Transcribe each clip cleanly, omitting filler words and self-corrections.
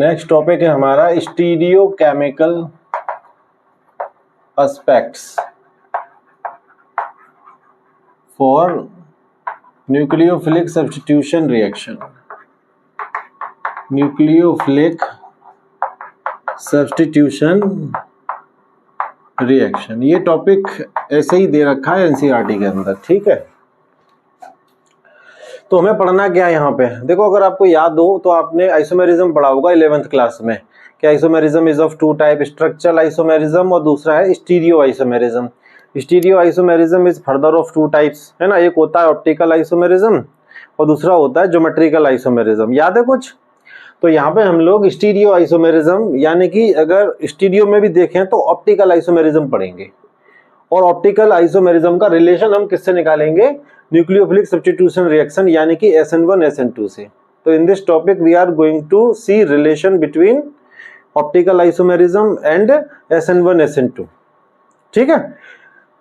Next topic है हमारा stereo chemical aspects for nucleophilic substitution reaction. Nucleophilic substitution reaction, ये topic ऐसे ही दे रखा है एनसीईआरटी के अंदर, ठीक है। तो हमें पढ़ना क्या है यहाँ पे, देखो अगर आपको याद हो तो आपने आइसोमेरिज्म पढ़ा होगा 11th क्लास में कि isomerism is of two type, structural isomerism और दूसरा है stereo isomerism. Stereo isomerism is further of two types, है ना। एक होता है ऑप्टिकल आइसोमेरिज्म और दूसरा होता है ज्योमेट्रिकल आइसोमेरिज्म। याद है कुछ? तो यहाँ पे हम लोग स्टीरियो आइसोमेरिज्म यानी कि अगर स्टीरियो में भी देखें तो ऑप्टिकल आइसोमेरिज्म पढ़ेंगे, और ऑप्टिकल आइसोमेरिज्म का रिलेशन हम किससे निकालेंगे? न्यूक्लियोफिलिक सब्स्टिट्यूशन रिएक्शन यानी कि SN1 SN2 से। तो in this topic we are going to see relation between optical isomerism and SN1 SN2, ठीक है।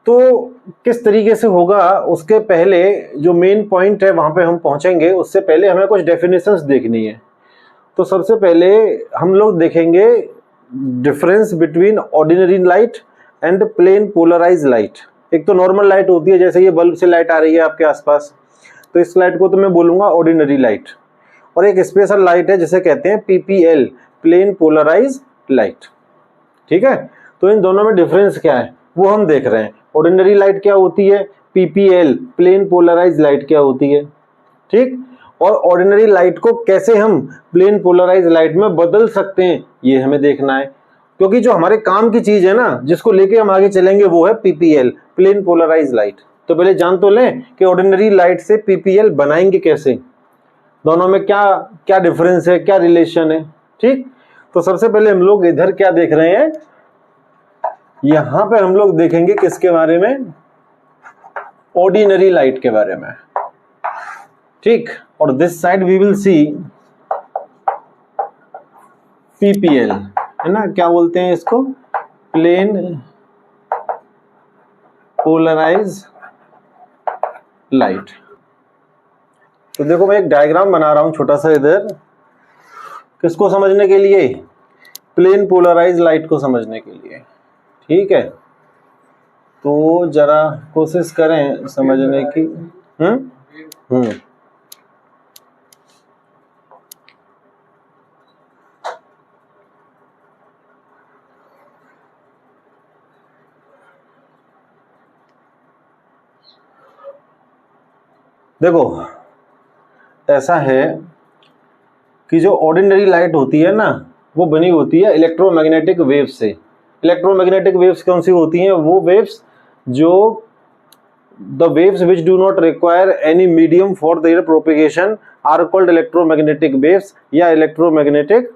तो किस तरीके से होगा उसके पहले जो मेन पॉइंट है वहां पे हम पहुंचेंगे, उससे पहले हमें कुछ डेफिनेशंस देखनी है। तो सबसे पहले हम लोग देखेंगे difference between ordinary light and plane polarise light. एक तो नॉर्मल लाइट होती है, जैसे ये बल्ब से लाइट आ रही है आपके आसपास, तो इस लाइट को तो मैं बोलूंगा ऑर्डिनरी लाइट, और एक स्पेशल लाइट है जिसे कहते हैं PPL, प्लेन पोलराइज लाइट, ठीक है। तो इन दोनों में डिफरेंस क्या है वो हम देख रहे हैं। ऑर्डिनरी लाइट क्या होती है, PPL, प्लेन पोलराइज लाइट क्या होती है, ठीक। और ऑर्डिनरी लाइट को कैसे हम प्लेन पोलराइज लाइट में बदल सकते हैं ये हमें देखना है, क्योंकि जो हमारे काम की चीज है ना जिसको लेके हम आगे चलेंगे वो है PPL, प्लेन पोलराइज लाइट। तो पहले जान तो लें कि ऑर्डिनरी लाइट से PPL बनाएंगे कैसे, दोनों में क्या क्या डिफरेंस है, क्या रिलेशन है, ठीक। तो सबसे पहले हम लोग इधर क्या देख रहे हैं, यहां पे हम लोग देखेंगे किसके बारे में, ऑर्डिनरी लाइट के बारे में, ठीक। और this side we will see PPL, है ना, क्या बोलते हैं इसको, प्लेन पोलराइज लाइट। तो देखो मैं एक डायग्राम बना रहा हूं छोटा सा इधर, किसको समझने के लिए, प्लेन पोलराइज लाइट को समझने के लिए, ठीक है। तो जरा कोशिश करें समझने की। देखो ऐसा है कि जो ऑर्डिनरी लाइट होती है ना वो बनी होती है इलेक्ट्रोमैग्नेटिक वेव्स से। इलेक्ट्रोमैग्नेटिक वेव्स कौन सी होती हैं, वो वेव्स जो the waves which do not require any medium for their propagation are called electromagnetic waves या electromagnetic.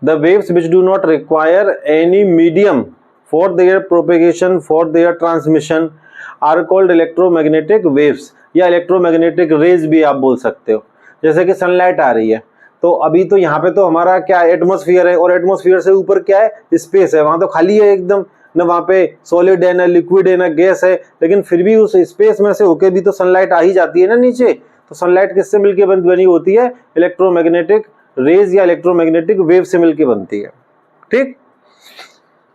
The waves which do not require any medium for their propagation for their transmission are called electromagnetic waves या electromagnetic rays भी आप बोल सकते हो। जैसे कि sunlight आ रही है, तो अभी तो यहाँ पे तो हमारा क्या एटमॉस्फेयर है, और एटमॉस्फेयर से ऊपर क्या है, स्पेस है, वहां तो खाली है एकदम, न वहां पे सॉलिड है, न लिक्विड है, न गैस है, लेकिन फिर भी उस स्पेस में से होके भी तो सनलाइट आ ही जाती है ना नीचे। तो सनलाइट किससे मिलकर बनी होती है, इलेक्ट्रोमैग्नेटिक रेज या इलेक्ट्रोमैग्नेटिक वेव से मिलकर बनती है, ठीक।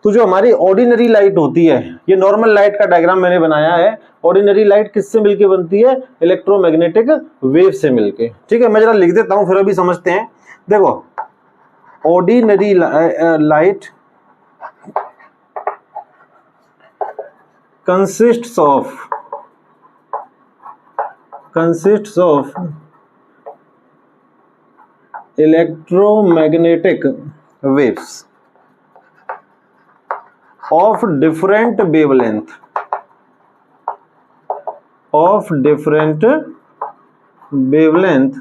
तो जो हमारी ऑर्डिनरी लाइट होती है, ये नॉर्मल लाइट का डायग्राम मैंने बनाया है, ऑर्डिनरी लाइट किससे मिलके बनती है, इलेक्ट्रोमैग्नेटिक वेव से मिलके, ठीक है। मैं जरा लिख देता हूं फिर अभी समझते हैं। देखो ordinary light consists of electromagnetic waves of different wavelength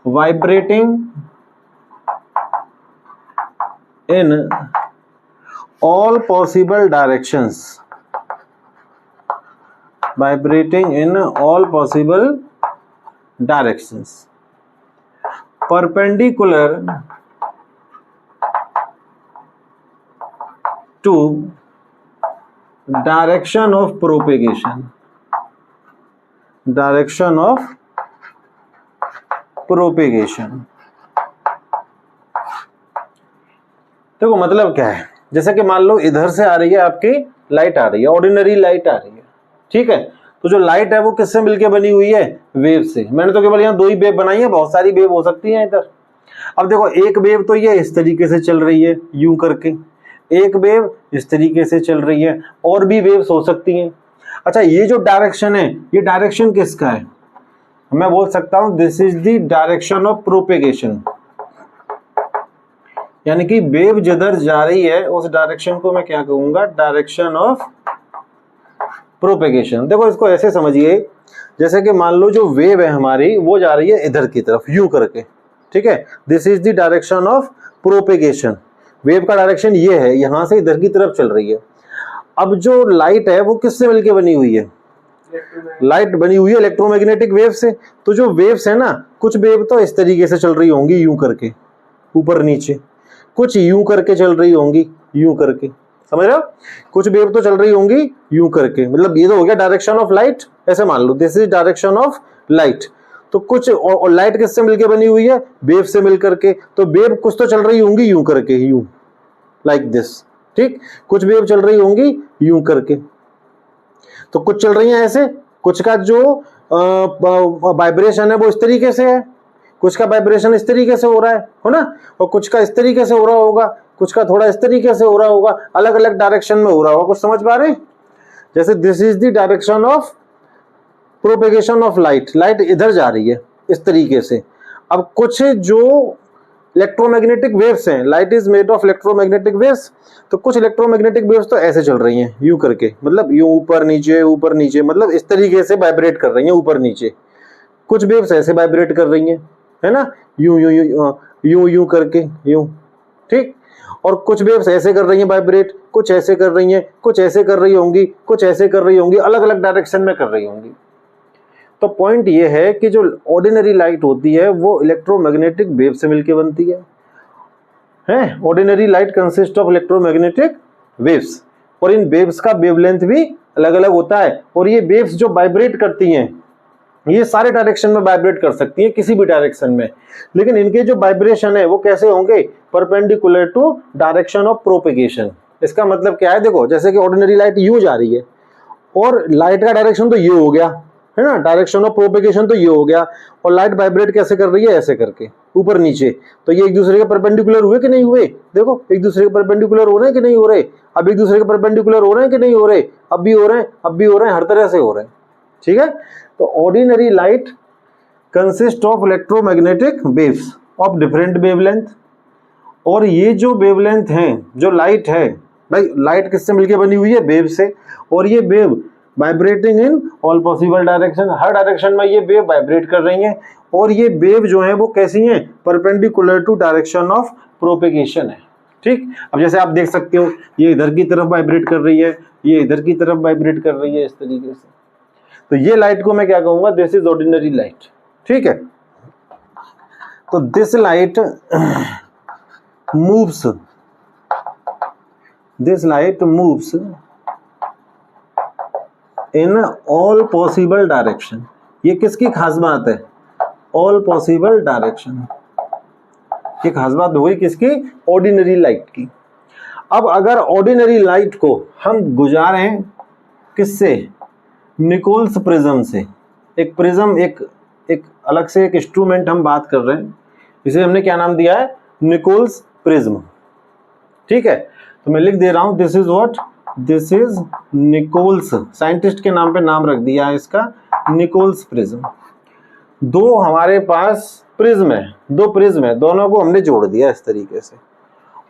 vibrating in all possible directions, perpendicular to direction of propagation, देखो मतलब क्या है, जैसे कि मान लो इधर से आ रही है आपकी लाइट आ रही है, ऑर्डिनरी लाइट आ रही है, ठीक है। तो जो लाइट है वो किससे मिलके बनी हुई है, वेव से। मैंने तो केवल यहाँ 2 ही वेव बनाई है, बहुत सारी वेव हो सकती है इधर। अब देखो एक वेव तो ये इस तरीके से चल रही है यूं करके, एक वेव इस तरीके से चल रही है, और भी वेव्स हो सकती हैं। अच्छा ये जो डायरेक्शन है, ये डायरेक्शन किसका है, मैं बोल सकता हूं this is the direction of propagation, यानी कि वेव जिधर जा रही है उस डायरेक्शन को मैं क्या कहूंगा, डायरेक्शन ऑफ प्रोपेगेशन। देखो इसको ऐसे समझिए, जैसे कि मान लो जो वेव है हमारी वो जा रही है इधर की तरफ यूं करके, ठीक है। This is the direction of propagation, wave का डायरेक्शन ये है, यहां से इधर की तरफ चल रही है। अब जो लाइट है वो किससे मिलके बनी हुई है, लाइट बनी हुई है इलेक्ट्रोमैग्नेटिक वेव से। तो जो वेव्स है ना, कुछ वेव तो इस तरीके से चल रही होंगी यूं करके ऊपर नीचे, कुछ यूं करके चल रही होंगी यूं करके, समझ रहे हो, कुछ वेव तो चल रही होंगी यूं करके, मतलब ये तो हो गया डायरेक्शन ऑफ लाइट। ऐसे मान लो this is direction of light. तो कुछ और लाइट किससे मिलके बनी हुई है, वेव से मिलकर के। तो वेव कुछ तो चल रही होंगी यूं करके, यूं लाइक दिस, ठीक। कुछ वेव चल रही होंगी यूं करके, तो कुछ चल रही हैं ऐसे, कुछ का जो वाइब्रेशन है वो इस तरीके से है, कुछ का वाइब्रेशन इस तरीके से हो रहा है ना, और कुछ का इस तरीके से हो रहा होगा, कुछ का थोड़ा इस तरीके से हो रहा होगा, अलग अलग डायरेक्शन में हो रहा होगा। कुछ समझ पा रहे हैं, जैसे this is the direction of propagation of light, light इधर जा रही है इस तरीके से। अब कुछ जो इलेक्ट्रोमैग्नेटिक वेव्स हैं, light is made of electromagnetic waves, तो कुछ इलेक्ट्रोमैग्नेटिक वेव्स तो ऐसे चल रही हैं यूं करके, मतलब यूं ऊपर नीचे, मतलब इस तरीके से वाइब्रेट कर रही हैं ऊपर नीचे। कुछ वेव्स ऐसे वाइब्रेट कर रही हैं, है ना, यूं यूं यूं यूं यूं करके यूं, ठीक। और कुछ वेव्स ऐसे कर रही हैं वाइब्रेट, कुछ ऐसे कर रही हैं, कुछ ऐसे कर रही होंगी, कुछ ऐसे कर रही होंगी, अलग अलग डायरेक्शन में कर रही होंगी। तो पॉइंट ये है कि जो ऑर्डिनरी लाइट होती है वो इलेक्ट्रोमैग्नेटिक वेव से मिलकर बनती है। Ordinary light consist of electromagnetic waves, और इन वेव्स का वेवलेंथ भी अलग अलग होता है। और ये वेव्स जो वाइब्रेट करती हैं ये सारे डायरेक्शन में वाइब्रेट कर सकती हैं, किसी भी डायरेक्शन में, लेकिन इनके जो वाइब्रेशन है वो कैसे होंगे, perpendicular to direction of propagation. इसका मतलब क्या है, देखो जैसे कि ऑर्डिनरी लाइट यूं जा रही है और लाइट का डायरेक्शन तो ये हो गया, है ना, डायरेक्शन ऑफ प्रोपेगेशन तो ये हो गया, और लाइट वाइब्रेट कैसे कर रही है, ऐसे करके ऊपर नीचे। तो ये एक दूसरे के परपेंडिकुलर हुए कि नहीं हुए, देखो एक दूसरे के परपेंडिकुलर हो रहे हैं कि नहीं हो रहे, अब एक दूसरे के परपेंडिकुलर हो रहे हैं कि नहीं हो रहे, अब भी हो रहे हैं, अब भी हो रहे हैं, हर तरह से हो रहे हैं, ठीक है। तो ordinary light consist of electromagnetic waves of different wavelength, और ये जो वेवलेंथ हैं, जो लाइट है भाई, लाइट किससे मिलके बनी हुई है, वेव से, और ये wave vibrating in all possible direction, her direction में ये वेव वाइब्रेट कर रही हैं, और ये वेव जो है वो कैसी हैं, perpendicular to direction of propagation है, ठीक। अब जैसे आप देख सकते हो ये इधर की तरफ वाइब्रेट कर रही है, ये इधर की तरफ वाइब्रेट कर रही है, इस तरीके से। तो ये लाइट को मैं क्या कहूंगा, दिस इज ऑर्डिनरी लाइट, ठीक है। तो this light moves, this light moves in all possible direction. ये किसकी खास बात है, ऑल पॉसिबल डायरेक्शन, ये खास बात हो गई किसकी, ऑर्डिनरी लाइट की। अब अगर ऑर्डिनरी लाइट को हम गुजारें किससे, निकोल्स प्रिज्म से, एक प्रिज्म, एक अलग से एक इंस्ट्रूमेंट हम बात कर रहे हैं, इसे हमने क्या नाम दिया है, निकोल्स प्रिज्म, ठीक है। तो मैं लिख दे रहा हूं, this is what, this is Nichols, scientist के नाम पे नाम रख दिया है इसका, निकोल्स प्रिज्म। दो हमारे पास प्रिज्म है, दो प्रिज्म है, दोनों को हमने जोड़ दिया इस तरीके से,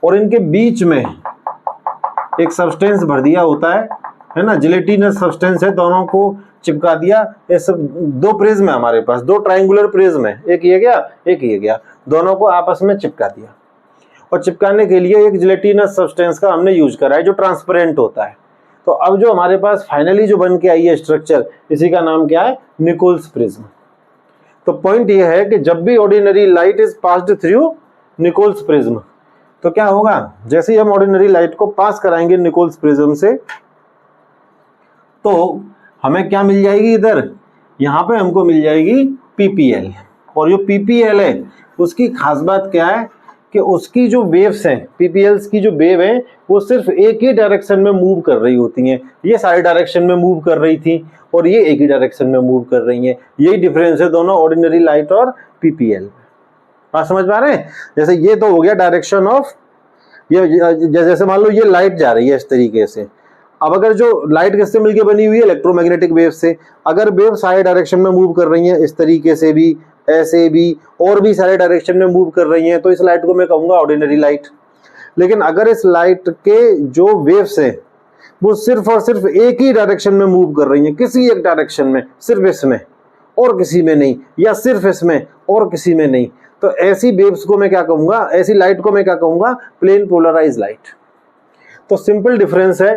और इनके बीच में एक सब्सटेंस भर दिया होता है ना, जिलेटिनस सब्सटेंस है, दोनों को चिपका दिया। ये सब दो प्रिज्म है हमारे पास, दो ट्रायंगुलर प्रिज्म है, एक ये गया एक ये गया, दोनों को आपस में चिपका दिया, और चिपकाने के लिए एक जिलेटिनस सब्सटेंस का हमने यूज करा है जो ट्रांसपेरेंट होता है। तो अब जो हमारे पास फाइनली जो बन के आई है स्ट्रक्चर, इसी का नाम क्या है, निकोल्स प्रिज्म। तो पॉइंट ये है कि जब भी ordinary light is passed through Nicol's prism, तो क्या होगा, जैसे ही हम ऑर्डिनरी लाइट को पास कराएंगे निकोल्स प्रिज्म से, तो हमें क्या मिल जाएगी, इधर यहाँ पे हमको मिल जाएगी पीपीएल। और जो पीपीएल है उसकी खास बात क्या है कि उसकी जो वेव्स हैं, पीपीएल्स की जो वेव है वो सिर्फ एक ही डायरेक्शन में मूव कर रही होती हैं। ये सारी डायरेक्शन में मूव कर रही थी और ये एक ही डायरेक्शन में मूव कर रही हैं। यही डिफरेंस है दोनों ऑर्डिनरी लाइट और पीपीएल। बात समझ पा रहे हैं? जैसे ये तो हो गया डायरेक्शन ऑफ, ये जैसे मान लो ये लाइट जा रही है इस तरीके से। अब अगर जो लाइट किससे मिलकर बनी हुई है, इलेक्ट्रोमैग्नेटिक वेव से, अगर वेव सारे डायरेक्शन में मूव कर रही हैं, इस तरीके से भी, ऐसे भी, और भी सारे डायरेक्शन में मूव कर रही हैं, तो इस लाइट को मैं कहूंगा ऑर्डिनरी लाइट। लेकिन अगर इस लाइट के जो वेव्स हैं वो सिर्फ और सिर्फ एक ही डायरेक्शन में मूव कर रही हैं, किसी एक डायरेक्शन में, सिर्फ इसमें और किसी में नहीं, या सिर्फ इसमें और किसी में नहीं, तो ऐसी वेव्स को मैं क्या कहूंगा, ऐसी लाइट को मैं क्या कहूंगा, प्लेन पोलराइज लाइट। तो सिंपल डिफरेंस है,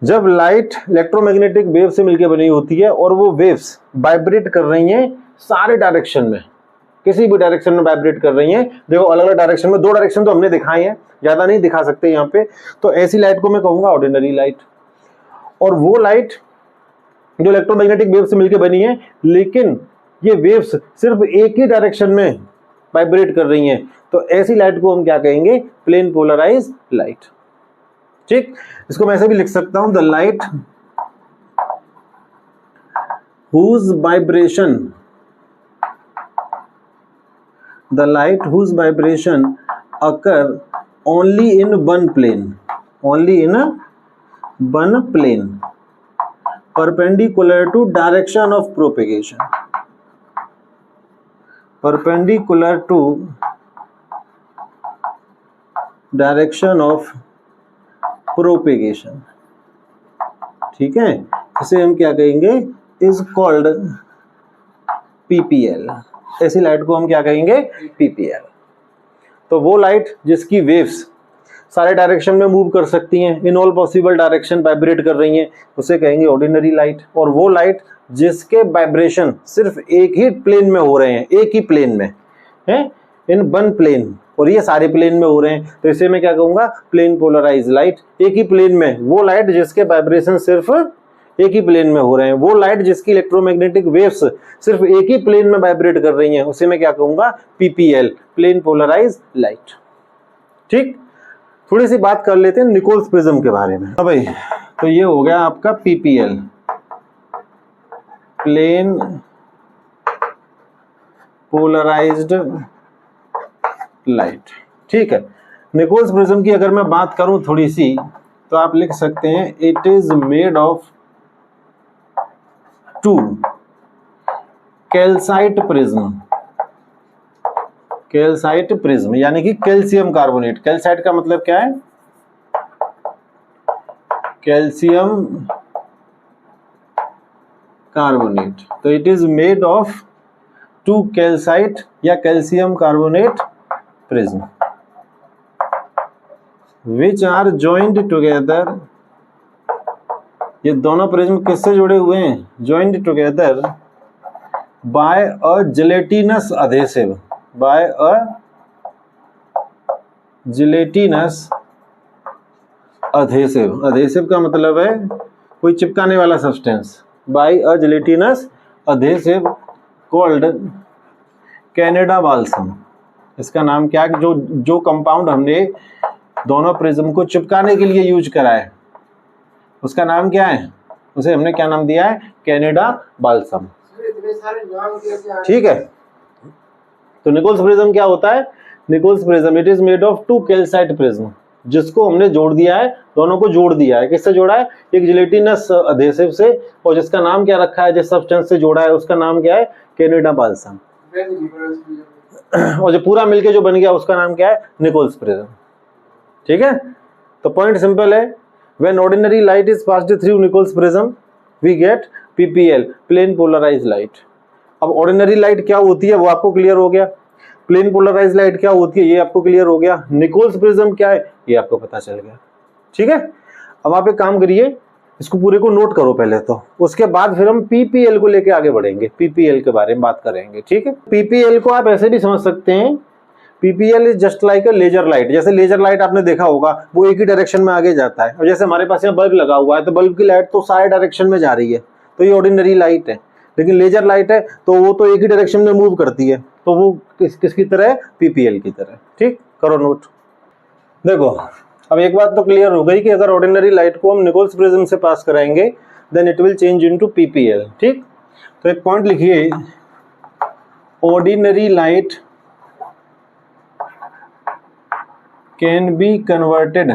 जब लाइट इलेक्ट्रोमैग्नेटिक वेव से मिलकर बनी होती है और वो वेव्स वाइब्रेट कर रही हैं सारे डायरेक्शन में, किसी भी डायरेक्शन में वाइब्रेट कर रही हैं, देखो अलग अलग डायरेक्शन में, 2 डायरेक्शन तो हमने दिखाए हैं, ज्यादा नहीं दिखा सकते यहाँ पे, तो ऐसी लाइट को मैं कहूंगा ऑर्डिनरी लाइट। और वो लाइट जो इलेक्ट्रोमैग्नेटिक वेव से मिलकर बनी है, लेकिन ये वेव्स सिर्फ एक ही डायरेक्शन में वाइब्रेट कर रही हैं, तो ऐसी लाइट को हम क्या कहेंगे, प्लेन पोलराइज लाइट। ठीक, इसको मैं ऐसे भी लिख सकता हूं, the light whose vibration occur only in one plane, perpendicular to direction of propagation, ठीक है, इसे हम क्या कहेंगे, इज कॉल्ड पीपीएल। ऐसी लाइट को हम क्या कहेंगे, पीपीएल। तो वो लाइट जिसकी वेव्स सारे डायरेक्शन में मूव कर सकती हैं, in all possible direction vibrate कर रही हैं, उसे कहेंगे ऑर्डिनरी लाइट। और वो लाइट जिसके वाइब्रेशन सिर्फ एक ही प्लेन में हो रहे हैं, एक ही प्लेन में है, इन वन प्लेन, और ये सारे प्लेन में हो रहे हैं, तो इसे मैं क्या कहूंगा, प्लेन पोलराइज लाइट। एक ही प्लेन में, वो लाइट जिसके वाइब्रेशन सिर्फ एक ही प्लेन में हो रहे हैं, वो लाइट जिसकी इलेक्ट्रोमैग्नेटिक वेव्स सिर्फ एक ही प्लेन में वाइब्रेट कर रही हैं, उसे मैं क्या कहूंगा, पीपीएल, प्लेन पोलराइज लाइट। ठीक, थोड़ी सी बात कर लेते हैं निकोल्स प्रिज्म के बारे में। हाँ भाई, तो ये हो गया आपका पीपीएल, प्लेन पोलराइज्ड लाइट। ठीक है, निकोल्स प्रिज्म की अगर मैं बात करूं थोड़ी सी, तो आप लिख सकते हैं, it is made of 2 calcite prism, यानी कि कैल्शियम कार्बोनेट। कैल्साइट का मतलब क्या है, कैल्शियम कार्बोनेट। तो it is made of 2 calcite या calcium carbonate prism which are joined together. ये दोनों प्रिज्म किससे जुड़े हुए हैं, joined together by a gelatinous adhesive, by a gelatinous adhesive. Adhesive का मतलब है कोई चिपकाने वाला substance, by a gelatinous adhesive called Canada balsam. इसका नाम क्या है, जो कंपाउंड हमने दोनों प्रिज्म को चिपकाने के लिए यूज करा है, उसका नाम क्या है, उसे हमने क्या नाम दिया है, कैनेडा बाल्सम। ठीक है, तो निकोल्स प्रिज्म क्या होता है, Nichols prism it is made of 2 calcite prism, जिसको हमने जोड़ दिया है, दोनों को जोड़ दिया है, किससे जोड़ा है, एक जेलेटिनस अधेसिव से, और जिसका नाम क्या रखा है, जिस सब्सटेंस से जोड़ा है उसका नाम क्या है, कैनेडा बाल्सम। और जो पूरा मिलके जो बन गया उसका नाम क्या है, निकोल्स प्रिज्म। ठीक है, तो पॉइंट सिंपल है, when ordinary light is passed through Nicol's prism we get PPL, plane polarise light. अब ऑर्डिनरी लाइट क्या होती है वो आपको क्लियर हो गया, प्लेन पोलराइज लाइट क्या होती है ये आपको क्लियर हो गया, निकोल्स प्रिज्म क्या है ये आपको पता चल गया। ठीक है, अब आप एक काम करिए, इसको पूरे को नोट करो पहले तो, उसके बाद फिर हम पीपीएल को लेके आगे बढ़ेंगे, पीपीएल के बारे में बात करेंगे। ठीक है, पीपीएल को आप ऐसे भी समझ सकते हैं, PPL is just like a laser light. जैसे लेजर लाइट आपने देखा होगा, वो एक ही डायरेक्शन में आगे जाता है, और जैसे हमारे पास यहाँ बल्ब लगा हुआ है, तो बल्ब की लाइट तो सारे डायरेक्शन में जा रही है, तो ये ऑर्डिनरी लाइट है। लेकिन लेजर लाइट है तो वो तो एक ही डायरेक्शन में मूव करती है, तो वो किसकी तरह है, पीपीएल की तरह। ठीक, करो नोट। देखो अब एक बात तो क्लियर हो गई कि अगर ऑर्डिनरी लाइट को हम निकोल्स प्रिज्म से पास कराएंगे then it will change into PPL. ठीक, तो एक पॉइंट लिखिए, ordinary light can be converted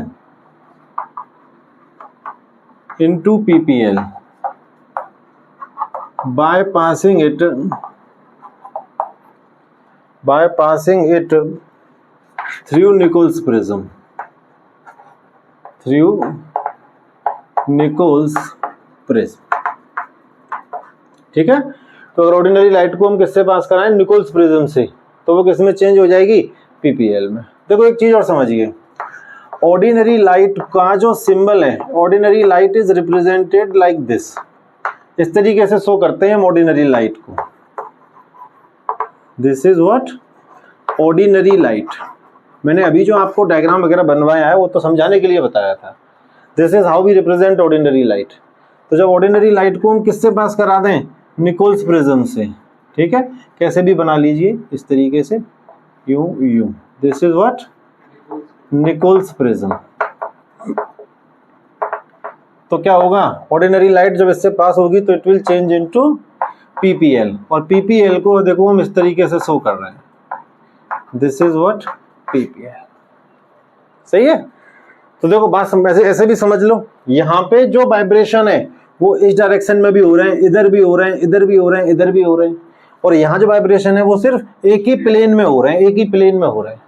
into PPL by passing it through Nichols prism, ठीक है। तो अगर ऑर्डिनरी लाइट को हम किससे पास कराएं, निकोल्स प्रिज्म से, तो वो किस में चेंज हो जाएगी, पीपीएल में। देखो एक चीज और समझिए, ऑर्डिनरी लाइट का जो सिंबल है, ordinary light is represented like this, इस तरीके से शो करते हैं हम ऑर्डिनरी लाइट को। This is what, ordinary light. मैंने अभी जो आपको डायग्राम वगैरह बनवाया है वो तो समझाने के लिए बताया था। This is how we represent ordinary light. तो जब ऑर्डिनरी लाइट को हम किससे पास करा दें, निकोल्स प्रिज्म से, ठीक है, कैसे भी बना लीजिए इस तरीके से, यूं यूं, this is what, Nichols prism. तो क्या होगा, ऑर्डिनरी लाइट जब इससे पास होगी तो it will change into PPL, और पीपीएल को देखो हम इस तरीके से शो कर रहे हैं, दिस इज व्हाट, पीपीएल। सही है। तो देखो बात ऐसे भी समझ लो, यहाँ पे जो वाइब्रेशन है वो इस डायरेक्शन में भी हो रहे हैं, इधर भी हो रहे हैं, इधर भी हो रहे हैं, इधर भी हो रहे हैं, और यहाँ जो वाइब्रेशन है वो सिर्फ एक ही प्लेन में हो रहे हैं, एक ही प्लेन में हो रहे हैं।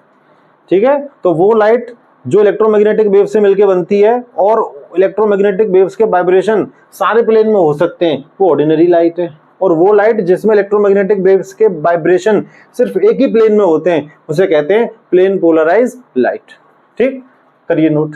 ठीक है, तो वो लाइट जो इलेक्ट्रोमैग्नेटिक वेव से मिलकर बनती है और इलेक्ट्रोमैग्नेटिक वेव्स के वाइब्रेशन सारे प्लेन में हो सकते हैं, वो ऑर्डिनरी लाइट है। और वो लाइट जिसमें इलेक्ट्रोमैग्नेटिक वेव्स के वाइब्रेशन सिर्फ एक ही प्लेन में होते हैं उसे कहते हैं प्लेन पोलराइज्ड लाइट। ठीक, करिए नोट।